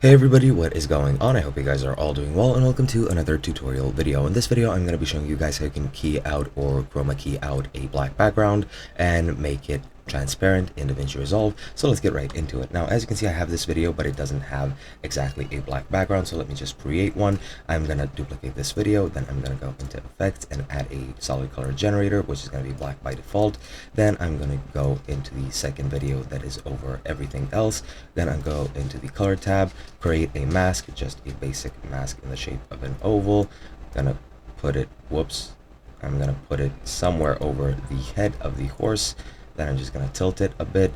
Hey everybody, what is going on? I hope you guys are all doing well, and welcome to another tutorial video. In this video, I'm going to be showing you guys how you can key out or chroma key out a black background and make it transparent in Davinci Resolve. So let's get right into it. Now, as you can see, I have this video, but it doesn't have exactly a black background. So let me just create one. I'm going to duplicate this video. Then I'm going to go into effects and add a solid color generator, which is going to be black by default. Then I'm going to go into the second video that is over everything else. Then I'm going to go into the color tab, create a mask, just a basic mask in the shape of an oval. Gonna put it, I'm gonna put it somewhere over the head of the horse. Then I'm just gonna tilt it a bit,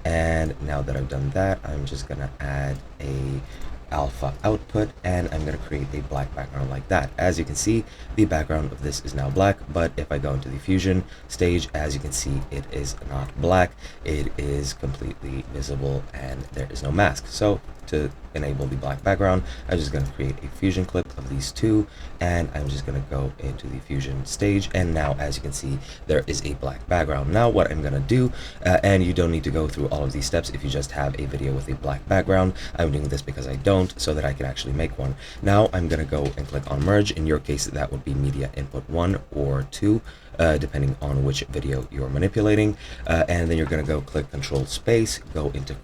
and now that I've done that, I'm just gonna add a alpha output, and I'm going to create a black background like that. As you can see, the background of this is now black, but if I go into the fusion stage, as you can see, it is not black. It is completely visible and there is no mask. So to enable the black background, I'm just going to create a fusion clip of these two, and I'm just going to go into the fusion stage, and now as you can see, there is a black background. Now what I'm going to do, and you don't need to go through all of these steps if you just have a video with a black background. I'm doing this because I don't, so that I can actually make one. Now I'm going to go and click on merge. In your case, that would be media input 1 or 2, depending on which video you're manipulating, and then you're going to go click control space, go into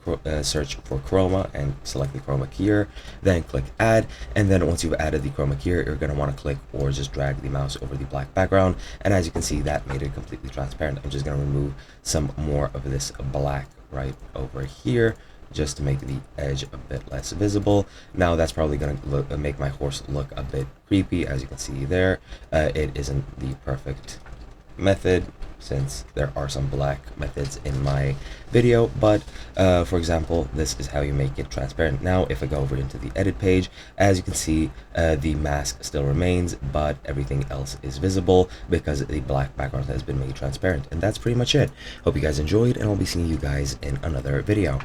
search for chroma and select the chroma keyer, then click add, and then once you've added the chroma keyer, you're going to want to click or just drag the mouse over the black background, and as you can see, that made it completely transparent. I'm just going to remove some more of this black right over here, just to make the edge a bit less visible. Now that's probably going to make my horse look a bit creepy. As you can see there, it isn't the perfect method since there are some black methods in my video, but for example, this is how you make it transparent. Now if I go over into the edit page, as you can see, the mask still remains, but everything else is visible because the black background has been made transparent. And that's pretty much it. Hope you guys enjoyed, and I'll be seeing you guys in another video.